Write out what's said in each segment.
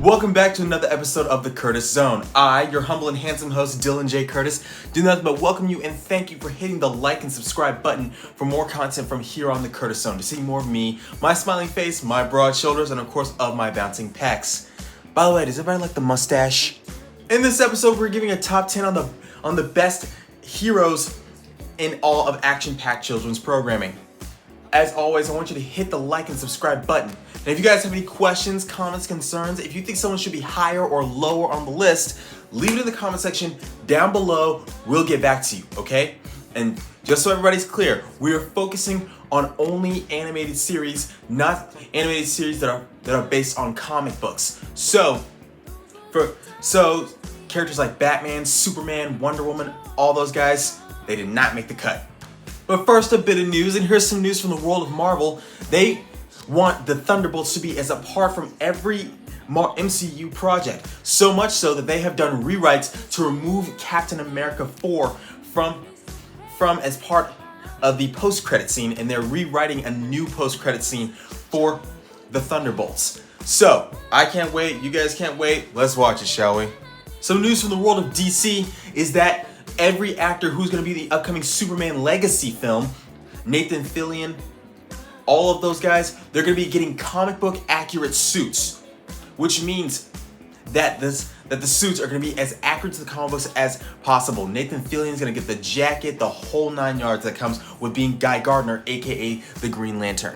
Welcome back to another episode of The Curtis Zone. I, your humble and handsome host, Dylan J. Curtis, do nothing but welcome you and thank you for hitting the like and subscribe button for more content from here on The Curtis Zone. To see more of me, my smiling face, my broad shoulders, and of course of my bouncing pecs. By the way, does everybody like the mustache? In this episode, we're giving a top 10 on the best heroes in all of action-packed children's programming. As always, I want you to hit the like and subscribe button. And if you guys have any questions, comments, concerns, if you think someone should be higher or lower on the list, leave it in the comment section down below. We'll get back to you, okay? And just so everybody's clear, we are focusing on only animated series, not animated series that are based on comic books. So characters like Batman, Superman, Wonder Woman, all those guys, they did not make the cut. But first, a bit of news, and here's some news from the world of Marvel. They want the Thunderbolts to be as apart from every MCU project. So much so that they have done rewrites to remove Captain America 4 from as part of the post-credit scene, and they're rewriting a new post-credit scene for the Thunderbolts. So, I can't wait, you guys can't wait, let's watch it, shall we? Some news from the world of DC is that every actor who's going to be in the upcoming Superman Legacy film, Nathan Fillion, all of those guys, they're going to be getting comic book accurate suits, which means that the suits are going to be as accurate to the comic books as possible. Nathan Fillion is going to get the jacket, the whole 9 yards that comes with being Guy Gardner, aka the Green Lantern.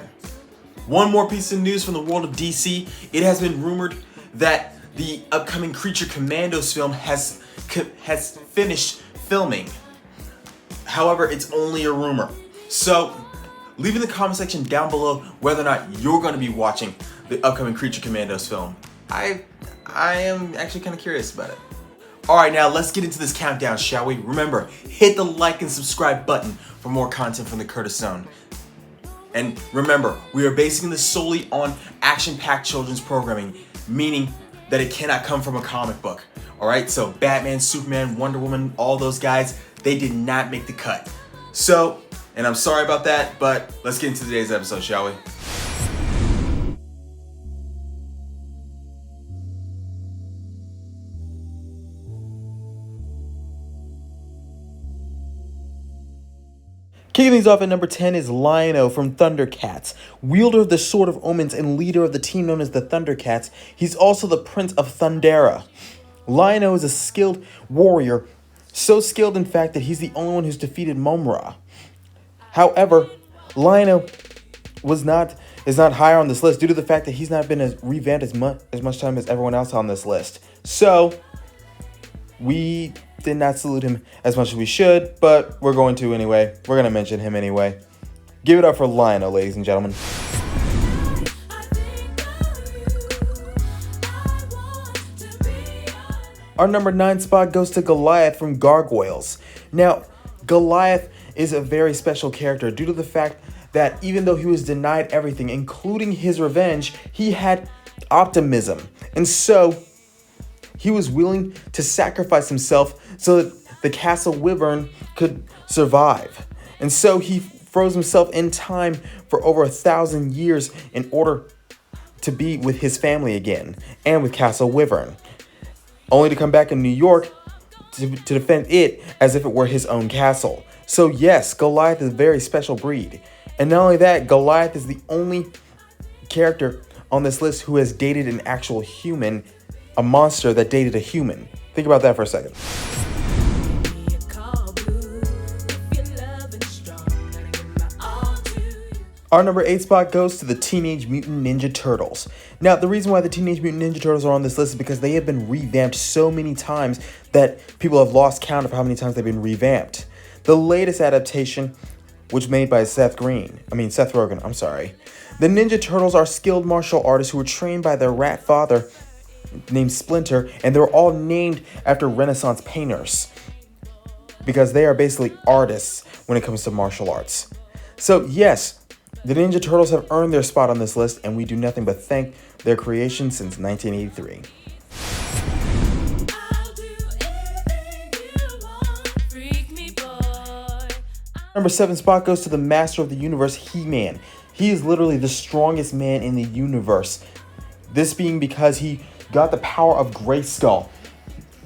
One more piece of news from the world of DC. It has been rumored that the upcoming Creature Commandos film has finished filming. However, it's only a rumor. So, leave in the comment section down below whether or not you're going to be watching the upcoming Creature Commandos film. I am actually kind of curious about it. Alright, now let's get into this countdown, shall we? Remember, hit the like and subscribe button for more content from the Curtis Zone. And remember, we are basing this solely on action-packed children's programming, meaning that it cannot come from a comic book. Alright, so Batman, Superman, Wonder Woman, all those guys, they did not make the cut. So, and I'm sorry about that, but let's get into today's episode, shall we? Kicking things off at number 10 is Lion-O from Thundercats. Wielder of the Sword of Omens and leader of the team known as the Thundercats, he's also the Prince of Thundera. Lion-O is a skilled warrior, so skilled in fact that he's the only one who's defeated Momra. However, Lion-O is not higher on this list due to the fact that he's not been revamped as much time as everyone else on this list. So, we did not salute him as much as we should, but we're going to anyway. We're going to mention him anyway. Give it up for Lion-O, ladies and gentlemen. Our number 9 spot goes to Goliath from Gargoyles. Now, Goliath is a very special character due to the fact that even though he was denied everything, including his revenge, he had optimism. And so, he was willing to sacrifice himself so that the Castle Wyvern could survive. And so, he froze himself in time for over 1,000 years in order to be with his family again and with Castle Wyvern, only to come back in New York to defend it as if it were his own castle. So yes, Goliath is a very special breed. And not only that, Goliath is the only character on this list who has dated an actual human, a monster that dated a human. Think about that for a second. Our number 8 spot goes to the Teenage Mutant Ninja Turtles. Now, the reason why the Teenage Mutant Ninja Turtles are on this list is because they have been revamped so many times that people have lost count of how many times they've been revamped. The latest adaptation, which made by Seth Rogen, I'm sorry. The Ninja Turtles are skilled martial artists who were trained by their rat father named Splinter, and they're all named after Renaissance painters because they are basically artists when it comes to martial arts. So yes, the Ninja Turtles have earned their spot on this list, and we do nothing but thank their creation since 1983. Number 7 spot goes to the Master of the Universe, He-Man. He is literally the strongest man in the universe. This being because he got the power of Grayskull.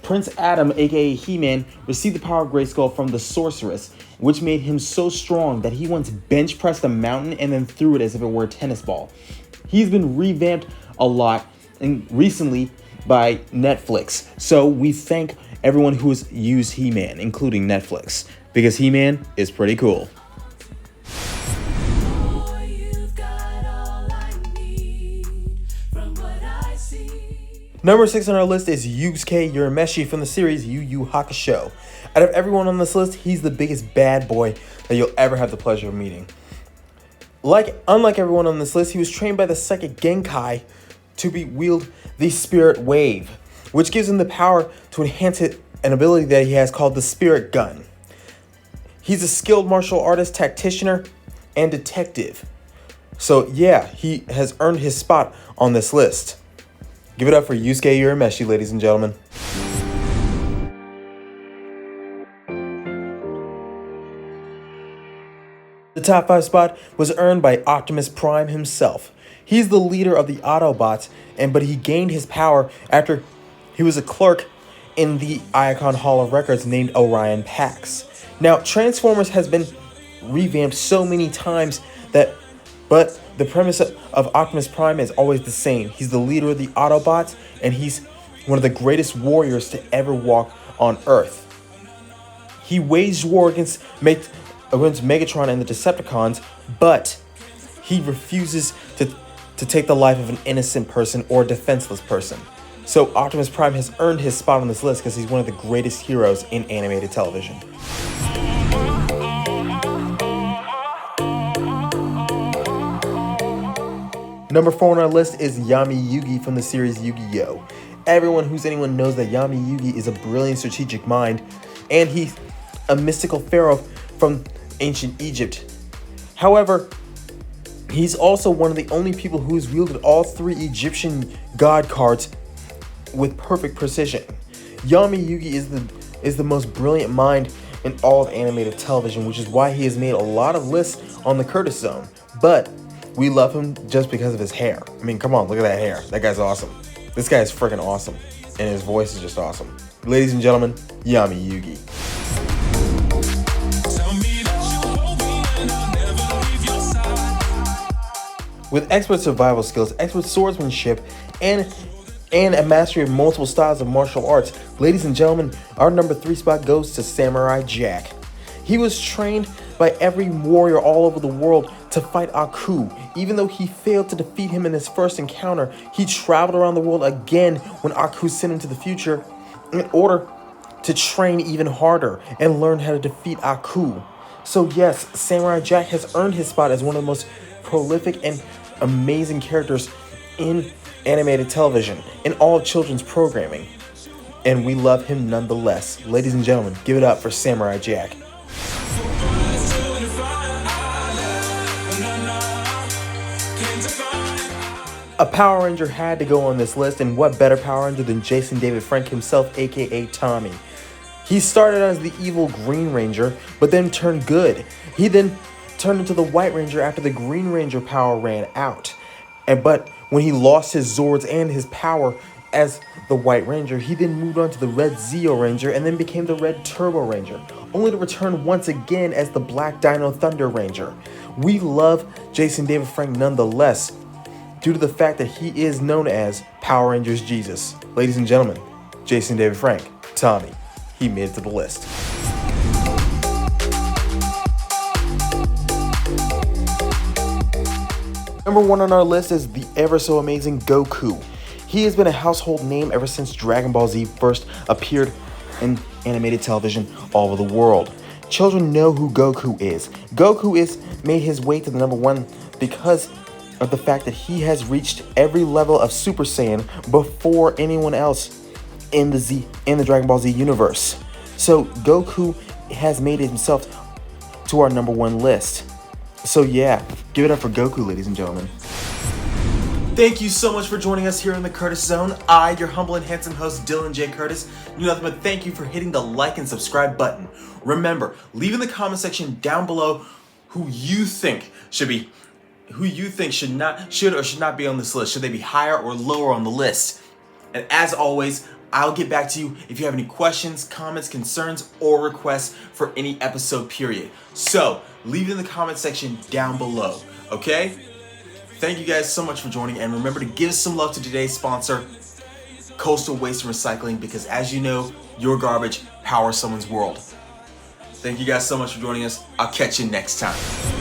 Prince Adam, aka He-Man, received the power of Grayskull from the sorceress, which made him so strong that he once bench pressed a mountain and then threw it as if it were a tennis ball. He's been revamped a lot and recently by Netflix, so we thank everyone who has used He-Man, including Netflix, because He-Man is pretty cool. Number 6 on our list is Yusuke Urameshi from the series Yu Yu Hakusho. Out of everyone on this list, he's the biggest bad boy that you'll ever have the pleasure of meeting. Unlike everyone on this list, he was trained by the psychic Genkai to wield the Spirit Wave, which gives him the power to enhance an ability that he has called the Spirit Gun. He's a skilled martial artist, tactician, and detective. So yeah, he has earned his spot on this list. Give it up for Yusuke Urameshi, ladies and gentlemen. The top 5 spot was earned by Optimus Prime himself. He's the leader of the Autobots, but he gained his power after he was a clerk in the Icon Hall of Records named Orion Pax. Now, Transformers has been revamped so many times but the premise of Optimus Prime is always the same. He's the leader of the Autobots, and he's one of the greatest warriors to ever walk on Earth. He waged war against Megatron and the Decepticons, but he refuses to take the life of an innocent person or a defenseless person. So Optimus Prime has earned his spot on this list because he's one of the greatest heroes in animated television. Number 4 on our list is Yami Yugi from the series Yu-Gi-Oh! Anyone knows that Yami Yugi is a brilliant strategic mind, and he's a mystical pharaoh from ancient Egypt. However, he's also one of the only people who has wielded all 3 Egyptian god cards with perfect precision. Yami Yugi is the most brilliant mind in all of animated television, which is why he has made a lot of lists on the Curtis Zone. But we love him just because of his hair. I mean, come on, look at that hair. That guy's awesome. This guy is freaking awesome. And his voice is just awesome. Ladies and gentlemen, Yami Yugi. With expert survival skills, expert swordsmanship, and a mastery of multiple styles of martial arts, ladies and gentlemen, our number 3 spot goes to Samurai Jack. He was trained by every warrior all over the world to fight Aku. Even though he failed to defeat him in his first encounter, he traveled around the world again when Aku sent him to the future in order to train even harder and learn how to defeat Aku. So yes, Samurai Jack has earned his spot as one of the most prolific and amazing characters in animated television, in all of children's programming. And we love him nonetheless. Ladies and gentlemen, give it up for Samurai Jack. A Power Ranger had to go on this list, and what better Power Ranger than Jason David Frank himself, aka Tommy. He started as the evil Green Ranger, but then turned good. He then turned into the White Ranger after the Green Ranger power ran out. But when he lost his Zords and his power as the White Ranger, he then moved on to the Red Zeo Ranger and then became the Red Turbo Ranger, only to return once again as the Black Dino Thunder Ranger. We love Jason David Frank nonetheless, due to the fact that he is known as Power Rangers Jesus. Ladies and gentlemen, Jason David Frank, Tommy, he made it to the list. Number 1 on our list is the ever so amazing Goku. He has been a household name ever since Dragon Ball Z first appeared in animated television all over the world. Children know who Goku is. Goku is made his way to the number 1 because of the fact that he has reached every level of Super Saiyan before anyone else in the Dragon Ball Z universe. So Goku has made himself to our number 1 list. So yeah, give it up for Goku, ladies and gentlemen. Thank you so much for joining us here in the Curtis Zone. I, your humble and handsome host, Dylan J. Curtis, do nothing but thank you for hitting the like and subscribe button. Remember, leave in the comment section down below who you think should or should not be on this list. Should they be higher or lower on the list? And as always, I'll get back to you if you have any questions, comments, concerns, or requests for any episode period. So leave it in the comment section down below, okay? Thank you guys so much for joining, and remember to give some love to today's sponsor, Coastal Waste and Recycling, because as you know, your garbage powers someone's world. Thank you guys so much for joining us. I'll catch you next time.